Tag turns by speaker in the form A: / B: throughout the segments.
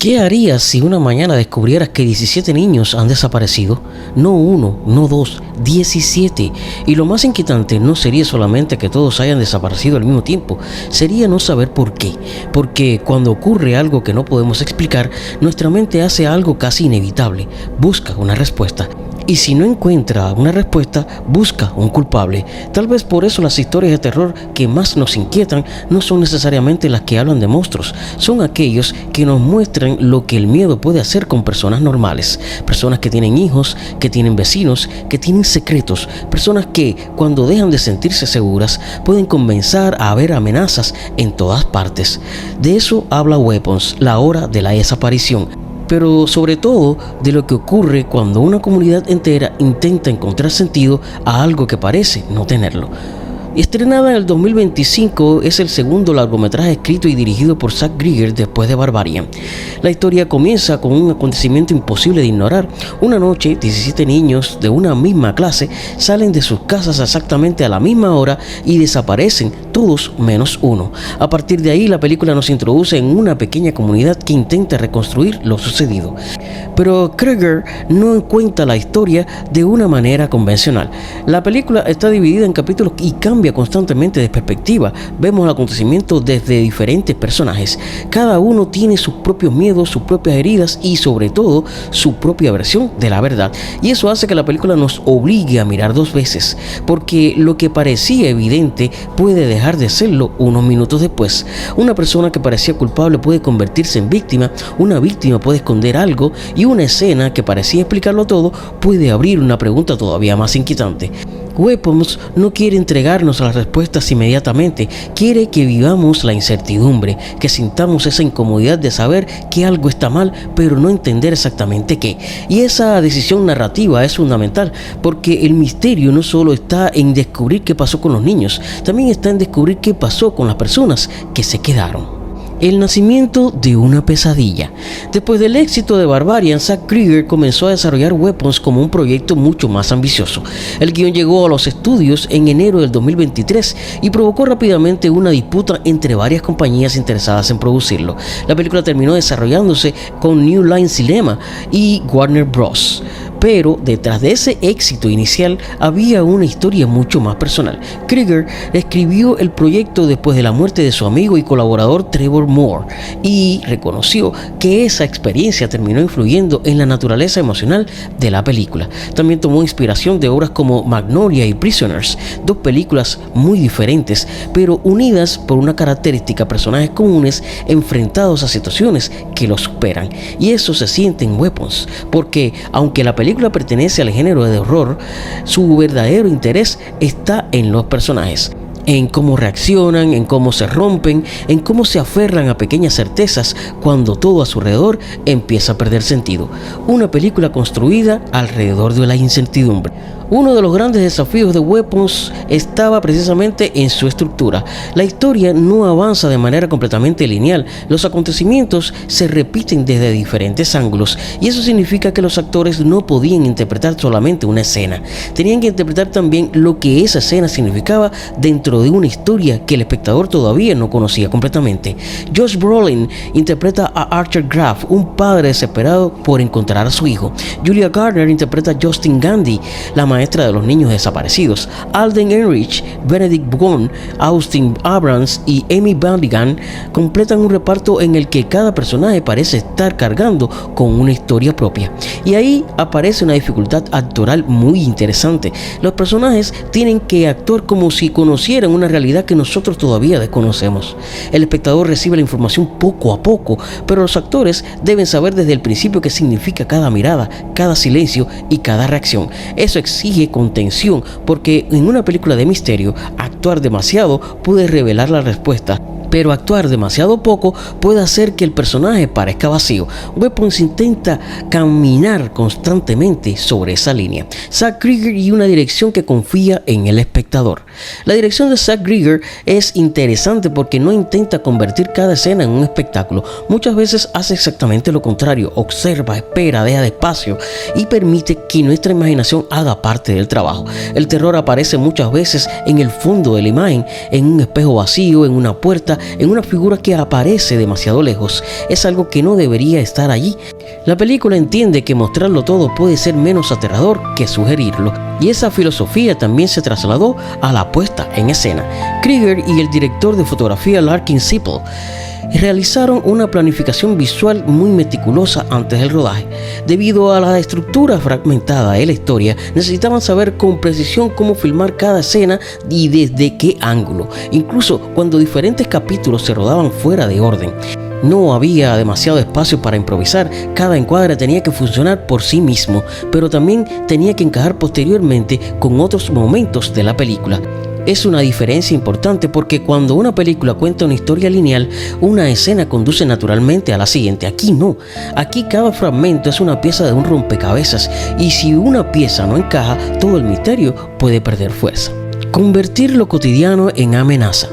A: ¿Qué harías si una mañana descubrieras que 17 niños han desaparecido? No uno, no dos, 17. Y lo más inquietante no sería solamente que todos hayan desaparecido al mismo tiempo, sería no saber por qué. Porque cuando ocurre algo que no podemos explicar, nuestra mente hace algo casi inevitable, busca una respuesta. Y si no encuentra una respuesta, busca un culpable. Tal vez por eso las historias de terror que más nos inquietan no son necesariamente las que hablan de monstruos, son aquellos que nos muestran lo que el miedo puede hacer con personas normales, personas que tienen hijos, que tienen vecinos, que tienen secretos, personas que cuando dejan de sentirse seguras pueden comenzar a ver amenazas en todas partes. De eso habla Weapons, la hora de la desaparición. Pero sobre todo de lo que ocurre cuando una comunidad entera intenta encontrar sentido a algo que parece no tenerlo. Estrenada en el 2025, es el segundo largometraje escrito y dirigido por Zack Grieger después de Barbarian. La historia comienza con un acontecimiento imposible de ignorar. Una noche, 17 niños de una misma clase salen de sus casas exactamente a la misma hora y desaparecen, todos menos uno. A partir de ahí, la película nos introduce en una pequeña comunidad que intenta reconstruir lo sucedido. Pero Grieger no cuenta la historia de una manera convencional. La película está dividida en capítulos y cambia constantemente de perspectiva. Vemos el acontecimiento desde diferentes personajes. Cada uno tiene sus propios miedos, sus propias heridas y sobre todo su propia versión de la verdad. Y eso hace que la película nos obligue a mirar dos veces, porque lo que parecía evidente puede dejar de serlo unos minutos después. Una persona que parecía culpable puede convertirse en víctima, una víctima puede esconder algo y una escena que parecía explicarlo todo puede abrir una pregunta todavía más inquietante. Weapons no quiere entregarnos las respuestas inmediatamente, quiere que vivamos la incertidumbre, que sintamos esa incomodidad de saber que algo está mal, pero no entender exactamente qué. Y esa decisión narrativa es fundamental, porque el misterio no solo está en descubrir qué pasó con los niños, también está en descubrir qué pasó con las personas que se quedaron. El nacimiento de una pesadilla. Después del éxito de Barbarian, Zack Grieger comenzó a desarrollar Weapons como un proyecto mucho más ambicioso. El guión llegó a los estudios en enero del 2023 y provocó rápidamente una disputa entre varias compañías interesadas en producirlo. La película terminó desarrollándose con New Line Cinema y Warner Bros. Pero detrás de ese éxito inicial había una historia mucho más personal. Grieger escribió el proyecto después de la muerte de su amigo y colaborador Trevor Moore y reconoció que esa experiencia terminó influyendo en la naturaleza emocional de la película. También tomó inspiración de obras como Magnolia y Prisoners, dos películas muy diferentes, pero unidas por una característica: personajes comunes enfrentados a situaciones que los superan. Y eso se siente en Weapons, porque aunque la película pertenece al género de horror, su verdadero interés está en los personajes, en cómo reaccionan, en cómo se rompen, en cómo se aferran a pequeñas certezas cuando todo a su alrededor empieza a perder sentido. Una película construida alrededor de la incertidumbre. Uno de los grandes desafíos de Weapons estaba precisamente en su estructura. La historia no avanza de manera completamente lineal. Los acontecimientos se repiten desde diferentes ángulos y eso significa que los actores no podían interpretar solamente una escena. Tenían que interpretar también lo que esa escena significaba dentro de una historia que el espectador todavía no conocía completamente. Josh Brolin interpreta a Archer Graff, un padre desesperado por encontrar a su hijo. Julia Garner interpreta a Justin Gandy, la maestra de los niños desaparecidos. Alden Ehrenreich, Benedict Vaughn, Austin Abrams y Amy Bandigan completan un reparto en el que cada personaje parece estar cargando con una historia propia. Y ahí aparece una dificultad actoral muy interesante. Los personajes tienen que actuar como si conocieran una realidad que nosotros todavía desconocemos. El espectador recibe la información poco a poco, pero los actores deben saber desde el principio qué significa cada mirada, cada silencio y cada reacción. Eso exige contención, porque en una película de misterio, actuar demasiado puede revelar la respuesta, pero actuar demasiado poco puede hacer que el personaje parezca vacío. Weapons intenta caminar constantemente sobre esa línea. Zack Grieger y una dirección que confía en el espectador. La dirección de Zack Grieger es interesante porque no intenta convertir cada escena en un espectáculo. Muchas veces hace exactamente lo contrario: observa, espera, deja espacio y permite que nuestra imaginación haga parte del trabajo. El terror aparece muchas veces en el fondo de la imagen, en un espejo vacío, en una puerta, en una figura que aparece demasiado lejos. Es algo que no debería estar allí. La película entiende que mostrarlo todo puede ser menos aterrador que sugerirlo, y esa filosofía también se trasladó a la puesta en escena. Krieger y el director de fotografía Larkin Sipple realizaron una planificación visual muy meticulosa antes del rodaje. Debido a la estructura fragmentada de la historia, necesitaban saber con precisión cómo filmar cada escena y desde qué ángulo, incluso cuando diferentes capítulos se rodaban fuera de orden. No había demasiado espacio para improvisar, cada encuadre tenía que funcionar por sí mismo, pero también tenía que encajar posteriormente con otros momentos de la película. Es una diferencia importante porque cuando una película cuenta una historia lineal, una escena conduce naturalmente a la siguiente. Aquí no. Aquí cada fragmento es una pieza de un rompecabezas, y si una pieza no encaja, todo el misterio puede perder fuerza. Convertir lo cotidiano en amenaza.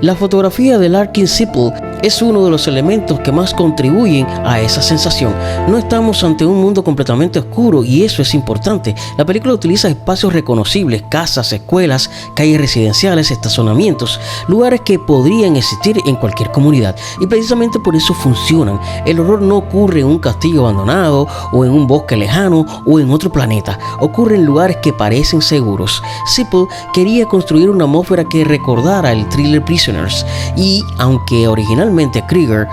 A: La fotografía de Larkin Sipple es uno de los elementos que más contribuyen a esa sensación. No estamos ante un mundo completamente oscuro, y eso es importante. La película utiliza espacios reconocibles, casas, escuelas, calles residenciales, estacionamientos, lugares que podrían existir en cualquier comunidad, y precisamente por eso funcionan. El horror no ocurre en un castillo abandonado o en un bosque lejano o en otro planeta. Ocurre en lugares que parecen seguros. Sipple quería construir una atmósfera que recordara el thriller Prisoners, y aunque originalmente Krieger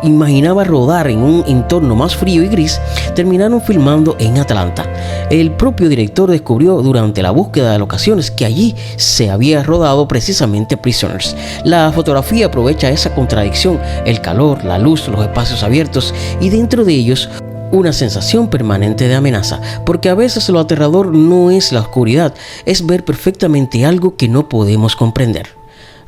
A: imaginaba rodar en un entorno más frío y gris, terminaron filmando en Atlanta. El propio director descubrió durante la búsqueda de locaciones que allí se había rodado precisamente Prisoners. La fotografía aprovecha esa contradicción: el calor, la luz, los espacios abiertos, y dentro de ellos una sensación permanente de amenaza, porque a veces lo aterrador no es la oscuridad, es ver perfectamente algo que no podemos comprender.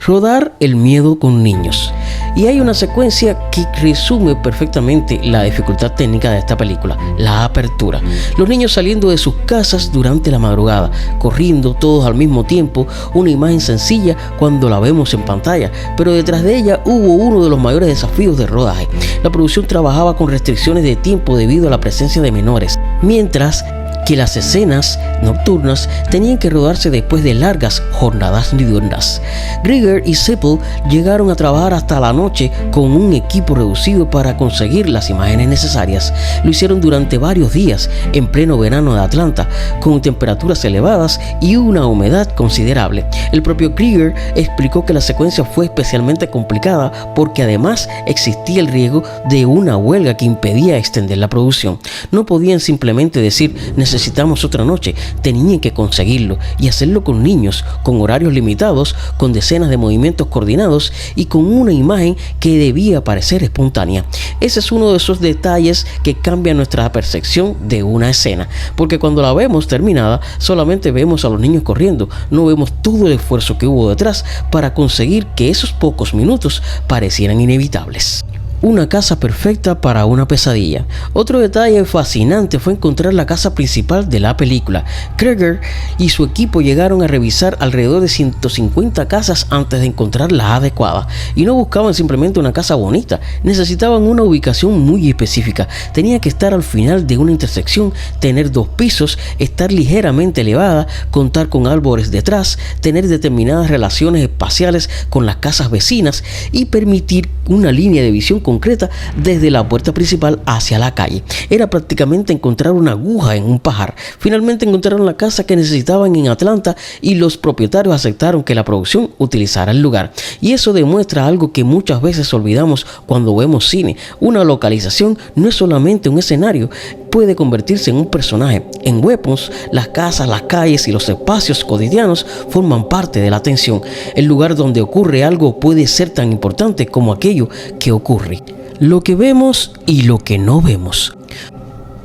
A: Rodar el miedo con niños. Y hay una secuencia que resume perfectamente la dificultad técnica de esta película: la apertura. Los niños saliendo de sus casas durante la madrugada, corriendo todos al mismo tiempo, una imagen sencilla cuando la vemos en pantalla, pero detrás de ella hubo uno de los mayores desafíos de rodaje. La producción trabajaba con restricciones de tiempo debido a la presencia de menores, mientras que las escenas nocturnas tenían que rodarse después de largas jornadas diurnas. Krieger y Sipple llegaron a trabajar hasta la noche con un equipo reducido para conseguir las imágenes necesarias. Lo hicieron durante varios días en pleno verano de Atlanta, con temperaturas elevadas y una humedad considerable. El propio Krieger explicó que la secuencia fue especialmente complicada porque además existía el riesgo de una huelga que impedía extender la producción. No podían simplemente decir necesitamos otra noche, tenían que conseguirlo y hacerlo con niños, con horarios limitados, con decenas de movimientos coordinados y con una imagen que debía parecer espontánea. Ese es uno de esos detalles que cambian nuestra percepción de una escena, porque cuando la vemos terminada solamente vemos a los niños corriendo, no vemos todo el esfuerzo que hubo detrás para conseguir que esos pocos minutos parecieran inevitables. Una casa perfecta para una pesadilla. Otro detalle fascinante fue encontrar la casa principal de la película. Krieger y su equipo llegaron a revisar alrededor de 150 casas antes de encontrar la adecuada. Y no buscaban simplemente una casa bonita, necesitaban una ubicación muy específica. Tenía que estar al final de una intersección, tener 2 pisos, estar ligeramente elevada, contar con árboles detrás, tener determinadas relaciones espaciales con las casas vecinas y permitir una línea de visión concreta desde la puerta principal hacia la calle. Era prácticamente encontrar una aguja en un pajar. Finalmente encontraron la casa que necesitaban en Atlanta y los propietarios aceptaron que la producción utilizara el lugar. Y eso demuestra algo que muchas veces olvidamos cuando vemos cine. Una localización no es solamente un escenario, puede convertirse en un personaje. En Weapons, las casas, las calles y los espacios cotidianos forman parte de la atención. El lugar donde ocurre algo puede ser tan importante como aquello que ocurre. Lo que vemos y lo que no vemos.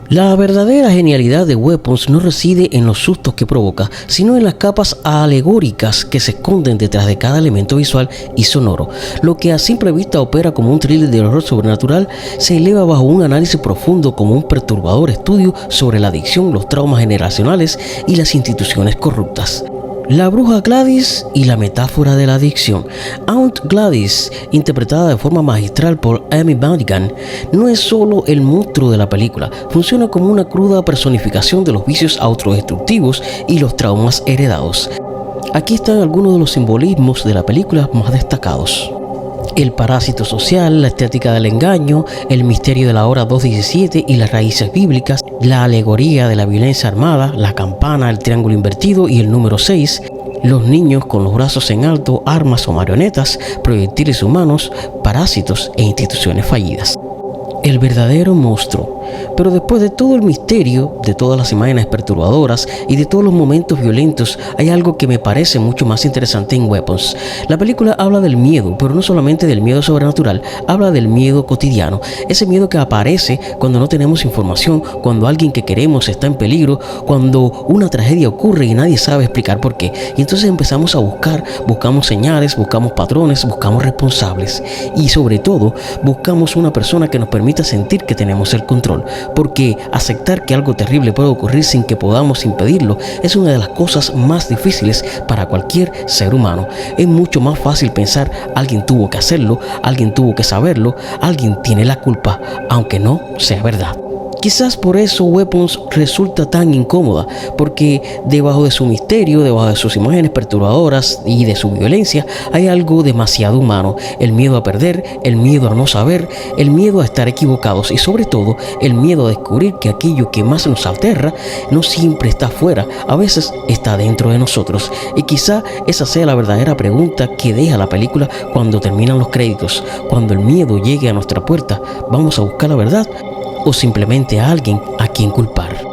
A: La verdadera genialidad de Weapons no reside en los sustos que provoca, sino en las capas alegóricas que se esconden detrás de cada elemento visual y sonoro. Lo que a simple vista opera como un thriller de horror sobrenatural se eleva bajo un análisis profundo como un perturbador estudio sobre la adicción, los traumas generacionales y las instituciones corruptas. La bruja Gladys y la metáfora de la adicción. Aunt Gladys, interpretada de forma magistral por Amy Madigan, no es solo el monstruo de la película, funciona como una cruda personificación de los vicios autodestructivos y los traumas heredados. Aquí están algunos de los simbolismos de la película más destacados. El parásito social, la estética del engaño, el misterio de la hora 2:17 y las raíces bíblicas, la alegoría de la violencia armada, la campana, el triángulo invertido y el número 6, los niños con los brazos en alto, armas o marionetas, proyectiles humanos, parásitos e instituciones fallidas. El verdadero monstruo. Pero después de todo el misterio, de todas las imágenes perturbadoras y de todos los momentos violentos, hay algo que me parece mucho más interesante en Weapons. La película habla del miedo, pero no solamente del miedo sobrenatural, habla del miedo cotidiano. Ese miedo que aparece cuando no tenemos información, cuando alguien que queremos está en peligro, cuando una tragedia ocurre y nadie sabe explicar por qué. Y entonces empezamos a buscamos señales, buscamos patrones, buscamos responsables. Y sobre todo, buscamos una persona que nos permita sentir que tenemos el control. Porque aceptar que algo terrible puede ocurrir sin que podamos impedirlo es una de las cosas más difíciles para cualquier ser humano. Es mucho más fácil pensar, alguien tuvo que hacerlo, alguien tuvo que saberlo, alguien tiene la culpa, aunque no sea verdad. Quizás por eso Weapons resulta tan incómoda, porque debajo de su misterio, debajo de sus imágenes perturbadoras y de su violencia, hay algo demasiado humano. El miedo a perder, el miedo a no saber, el miedo a estar equivocados y sobre todo el miedo a descubrir que aquello que más nos aterra no siempre está afuera, a veces está dentro de nosotros. Y quizá esa sea la verdadera pregunta que deja la película cuando terminan los créditos. Cuando el miedo llegue a nuestra puerta, ¿vamos a buscar la verdad o simplemente a alguien a quien culpar?